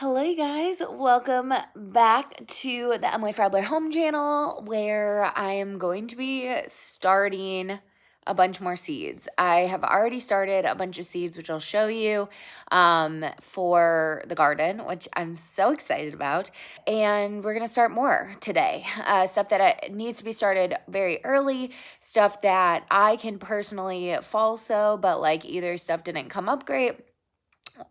Hello, you guys. Welcome back to the Emily Frabler Home Channel, where I am going to be starting a bunch more seeds. I have already started a bunch of seeds, which I'll show you for the garden, which I'm so excited about. And we're going to start more today. Stuff that needs to be started very early, stuff that I can personally fall sow, but like either stuff didn't come up great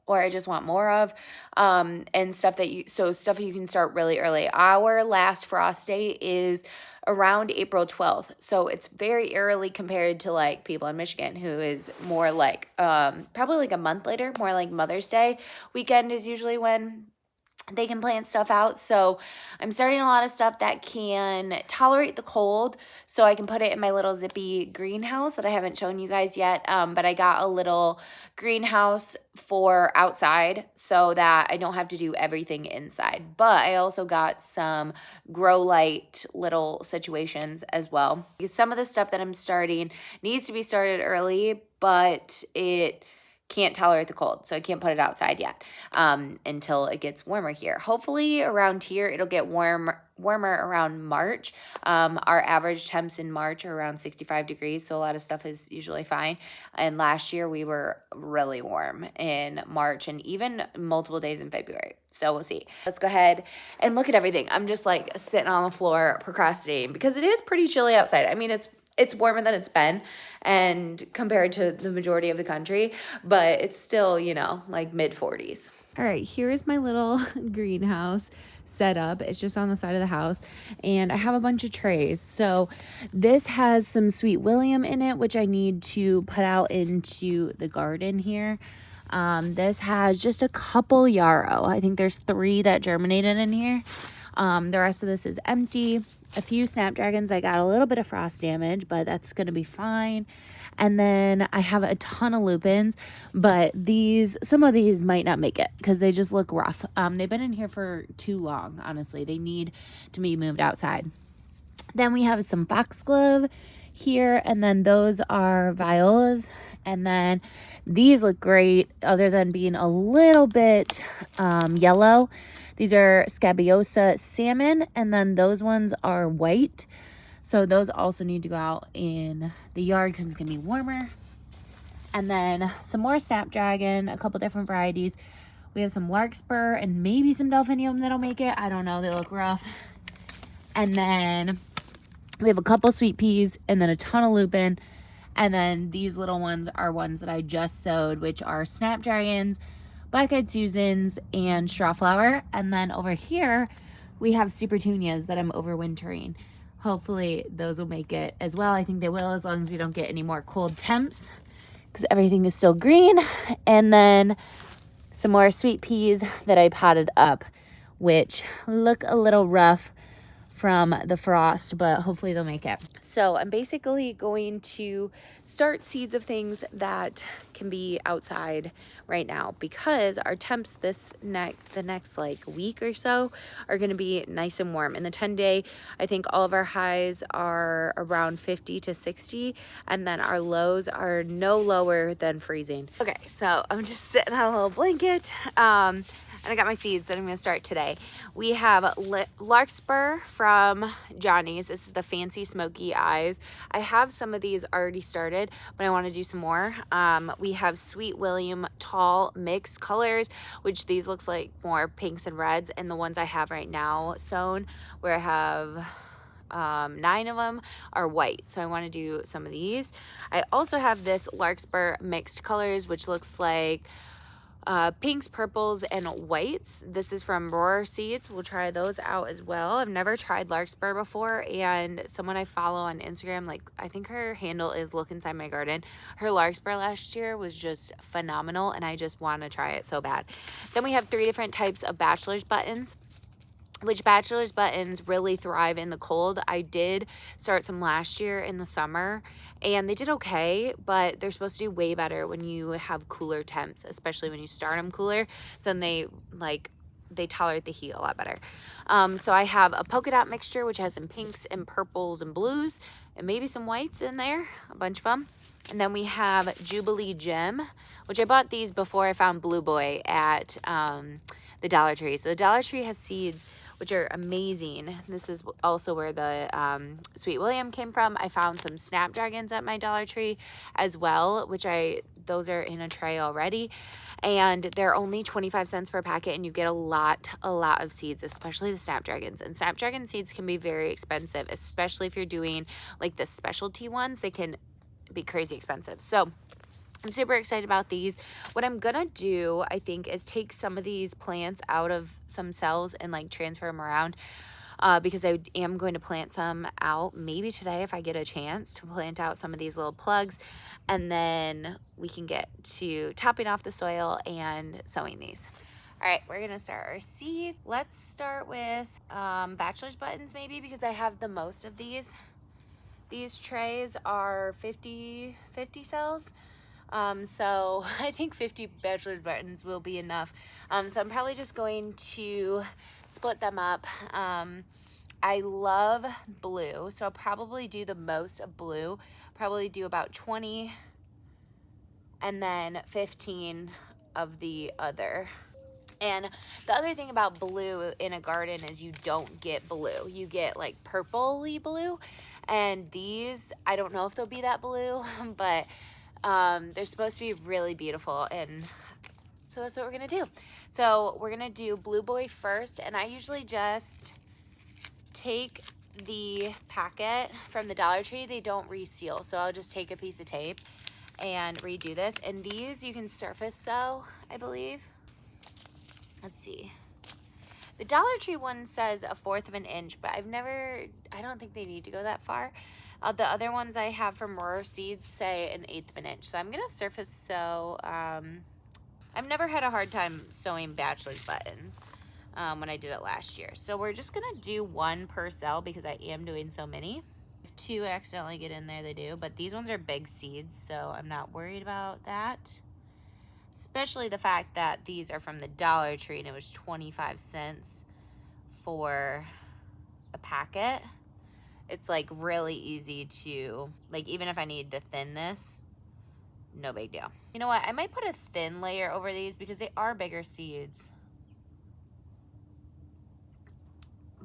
or I just want more of, and stuff stuff you can start really early. Our last frost date is around April 12th. So it's very early compared to like people in Michigan who is more like, probably like a month later, more like Mother's Day weekend is usually when they can plant stuff out. So I'm starting a lot of stuff that can tolerate the cold, so I can put it in my little zippy greenhouse that I haven't shown you guys yet. But I got a little greenhouse for outside so that I don't have to do everything inside. But I also got some grow light little situations as well. Because some of the stuff that I'm starting needs to be started early, but it can't tolerate the cold, so I can't put it outside yet until it gets warmer here. Hopefully around here it'll get warmer around March. Our average temps in March are around 65 degrees, so a lot of stuff is usually fine. And last year we were really warm in March and even multiple days in February. So we'll see. Let's go ahead and look at everything. I'm just like sitting on the floor procrastinating because it is pretty chilly outside. I mean, it's warmer than it's been and compared to the majority of the country, but it's still, like mid 40s. All right, here is my little greenhouse set up. It's just on the side of the house, and I have a bunch of trays. So this has some Sweet William in it, which I need to put out into the garden here. This has just a couple yarrow. I think there's 3 that germinated in here. The rest of this is empty. A few snapdragons. I got a little bit of frost damage, but that's going to be fine. And then I have a ton of lupins, but some of these might not make it because they just look rough. They've been in here for too long, honestly. They need to be moved outside. Then we have some foxglove here, and then those are violas. And then these look great other than being a little bit yellow. These are Scabiosa salmon, and then those ones are white. So those also need to go out in the yard because it's going to be warmer. And then some more snapdragon, a couple different varieties. We have some larkspur and maybe some delphinium that'll make it. I don't know. They look rough. And then we have a couple sweet peas and then a ton of lupin. And then these little ones are ones that I just sowed, which are snapdragons, black-eyed Susans, and strawflower. And then over here, we have supertunias that I'm overwintering. Hopefully those will make it as well. I think they will, as long as we don't get any more cold temps, because everything is still green. And then some more sweet peas that I potted up, which look a little rough from the frost, but hopefully they'll make it. So I'm basically going to start seeds of things that can be outside right now because our temps the next like week or so are going to be nice and warm. In the 10-day, I think all of our highs are around 50 to 60, and then our lows are no lower than freezing. Okay, so I'm just sitting on a little blanket. And I got my seeds that I'm going to start today. We have larkspur from Johnny's. This is the fancy smoky eyes. I have some of these already started, but I want to do some more. We have Sweet William tall mixed colors, which these looks like more pinks and reds. And the ones I have right now sown, where I have 9 of them, are white. So I want to do some of these. I also have this larkspur mixed colors, which looks like pinks, purples, and whites. This is from Roar Seeds. We'll try those out as well. I've never tried larkspur before, and someone I follow on Instagram, like I think her handle is Look Inside My Garden. Her larkspur last year was just phenomenal, and I just want to try it so bad. Then we have 3 different types of bachelor's buttons, which bachelor's buttons really thrive in the cold. I did start some last year in the summer and they did okay, but they're supposed to do way better when you have cooler temps, especially when you start them cooler. So then they tolerate the heat a lot better. So I have a polka dot mixture, which has some pinks and purples and blues and maybe some whites in there, a bunch of them. And then we have Jubilee Gem, which I bought these before I found Blue Boy at the the Dollar Tree. So the Dollar Tree has seeds, which are amazing. This is also where the Sweet William came from. I found some Snapdragons at my Dollar Tree as well, which those are in a tray already. And they're only 25 cents for a packet, and you get a lot of seeds, especially the Snapdragons. And Snapdragon seeds can be very expensive, especially if you're doing like the specialty ones. They can be crazy expensive. So I'm super excited about these. What I'm gonna do, I think, is take some of these plants out of some cells and like transfer them around, because I am going to plant some out maybe today if I get a chance to plant out some of these little plugs, and then we can get to topping off the soil and sowing these. All right, we're gonna start our seeds. Let's start with bachelor's buttons maybe, because I have the most of these. These trays are 50 cells. So I think 50 bachelor's buttons will be enough. So I'm probably just going to split them up. I love blue, so I'll probably do the most of blue. Probably do about 20 and then 15 of the other. And the other thing about blue in a garden is you don't get blue. You get like purpley blue. And these, I don't know if they'll be that blue, but they're supposed to be really beautiful, and so that's what we're gonna do. So we're gonna do Blue Boy first, and I usually just take the packet from the Dollar Tree. They don't reseal, so I'll just take a piece of tape and redo this. And these you can surface sow, I believe. Let's see. The Dollar Tree one says 1/4 of an inch, but I don't think they need to go that far. The other ones I have from Sowing Seeds say 1/8 of an inch. So I'm going to surface sow. I've never had a hard time sewing bachelor's buttons when I did it last year. So we're just going to do one per cell because I am doing so many. If 2 accidentally get in there, they do. But these ones are big seeds, so I'm not worried about that. Especially the fact that these are from the Dollar Tree and it was 25 cents for a packet. It's like really easy to, like, even if I needed to thin this, no big deal. You know what? I might put a thin layer over these because they are bigger seeds.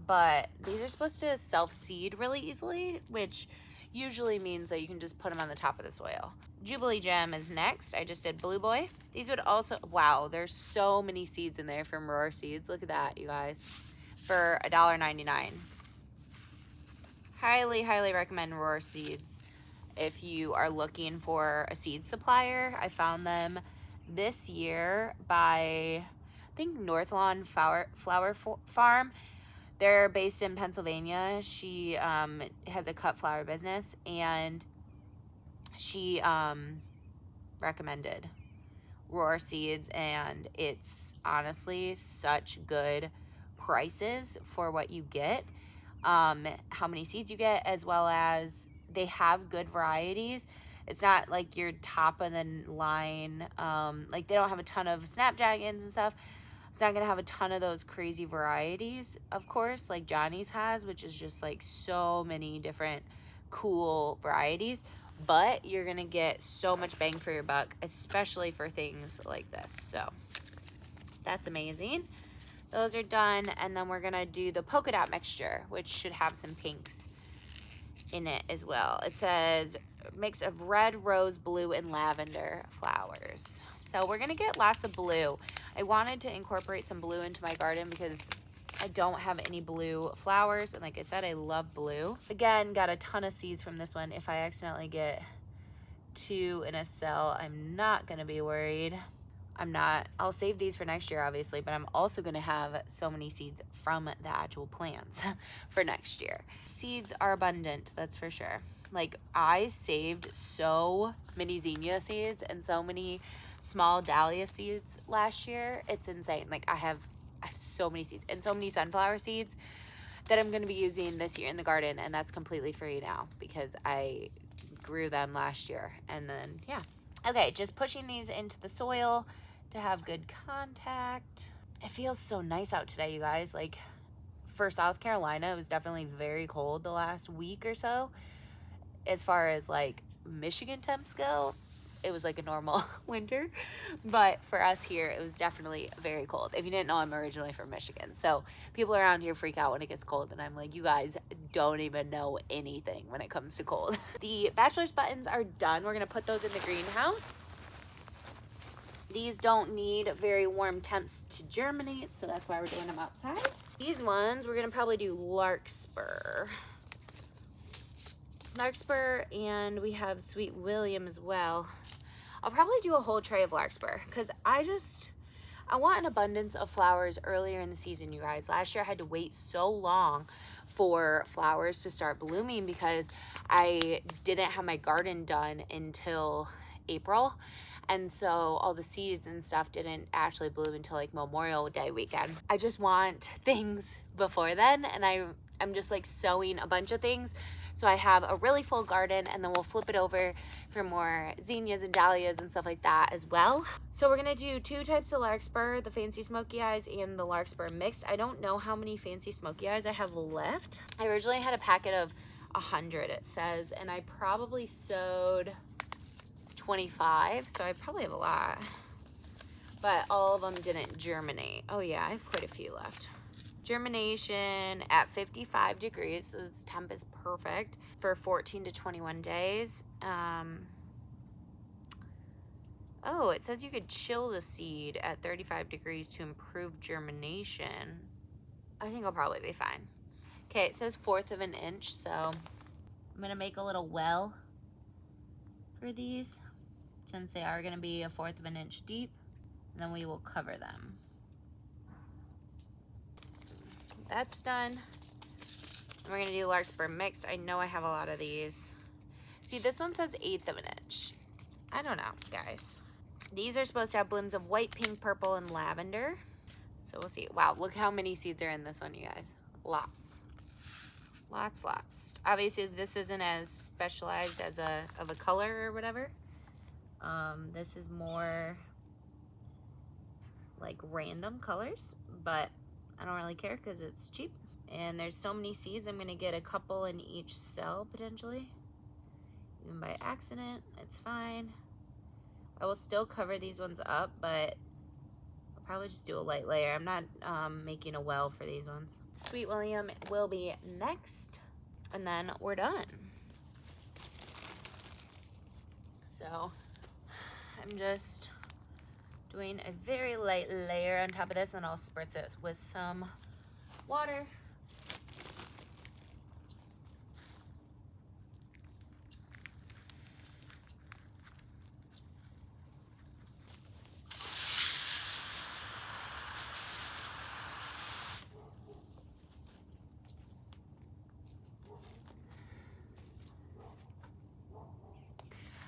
But these are supposed to self-seed really easily, which usually means that you can just put them on the top of the soil. Jubilee Gem is next. I just did Blue Boy. These would also, wow, there's so many seeds in there from Sowing Seeds. Look at that, you guys. For $1.99. Highly recommend Sowing Seeds if you are looking for a seed supplier. I found them this year by, I think, North Lawn Flower Farm. They're based in Pennsylvania. She has a cut flower business, and she recommended Sowing Seeds, and it's honestly such good prices for what you get, how many seeds you get, as well as they have good varieties. It's not like your top of the line, like they don't have a ton of Snapdragons and stuff. It's not going to have a ton of those crazy varieties, of course, like Johnny's has, which is just like so many different cool varieties. But you're going to get so much bang for your buck, especially for things like this. So that's amazing. Those are done. And then we're going to do the polka dot mixture, which should have some pinks in it as well. It says mix of red, rose, blue, and lavender flowers. So we're going to get lots of blue. I wanted to incorporate some blue into my garden because I don't have any blue flowers. And like I said, I love blue. Again, got a ton of seeds from this one. If I accidentally get 2 in a cell, I'm not going to be worried. I'll save these for next year, obviously, but I'm also going to have so many seeds from the actual plants for next year. Seeds are abundant, that's for sure. Like, I saved so many zinnia seeds and so many small dahlia seeds last year. It's insane. Like, I have so many seeds and so many sunflower seeds that I'm going to be using this year in the garden, and that's completely free now because I grew them last year. And then, yeah. Okay, just pushing these into the soil to have good contact. It feels so nice out today, you guys. Like, for South Carolina, it was definitely very cold the last week or so. As far as like Michigan temps go, it was like a normal winter. But for us here, it was definitely very cold. If you didn't know, I'm originally from Michigan. So people around here freak out when it gets cold. And I'm like, you guys don't even know anything when it comes to cold. The bachelor's buttons are done. We're going to put those in the greenhouse. These don't need very warm temps to germinate, so that's why we're doing them outside. These ones, we're gonna probably do larkspur. Larkspur, and we have Sweet William as well. I'll probably do a whole tray of larkspur because I want an abundance of flowers earlier in the season, you guys. Last year I had to wait so long for flowers to start blooming because I didn't have my garden done until April. And so all the seeds and stuff didn't actually bloom until like Memorial Day weekend. I just want things before then, and I'm just like sowing a bunch of things. So I have a really full garden, and then we'll flip it over for more zinnias and dahlias and stuff like that as well. So we're gonna do 2 types of larkspur, the fancy smoky eyes and the larkspur mixed. I don't know how many fancy smoky eyes I have left. I originally had a packet of 100, it says, and I probably sowed 25, so I probably have a lot, but all of them didn't germinate. Oh yeah, I have quite a few left. Germination at 55 degrees, so this temp is perfect for 14 to 21 days. Oh, it says you could chill the seed at 35 degrees to improve germination. I think I'll probably be fine. Okay, it says 1/4 of an inch, so I'm gonna make a little well for these, since they are going to be 1/4 of an inch deep, and then we will cover them. That's done. We're going to do larkspur mixed. I know I have a lot of these. See, this one says 1/8 of an inch. I don't know, guys. These are supposed to have blooms of white, pink, purple, and lavender. So we'll see. Wow, look how many seeds are in this one, you guys. Lots. Lots. Obviously, this isn't as specialized as of a color or whatever. This is more like random colors, but I don't really care because it's cheap. And there's so many seeds, I'm gonna get a couple in each cell potentially. Even by accident, it's fine. I will still cover these ones up, but I'll probably just do a light layer. I'm not making a well for these ones. Sweet William will be next, and then we're done. So I'm just doing a very light layer on top of this, and I'll spritz it with some water.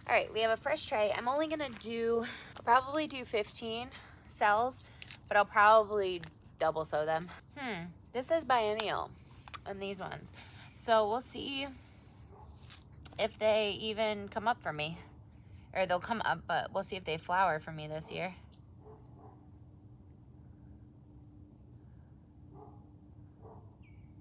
All right, we have a fresh tray. I'm only gonna I'll probably do 15 cells, but I'll probably double sow them. This is biennial on these ones. So we'll see if they even come up for me. Or they'll come up, but we'll see if they flower for me this year.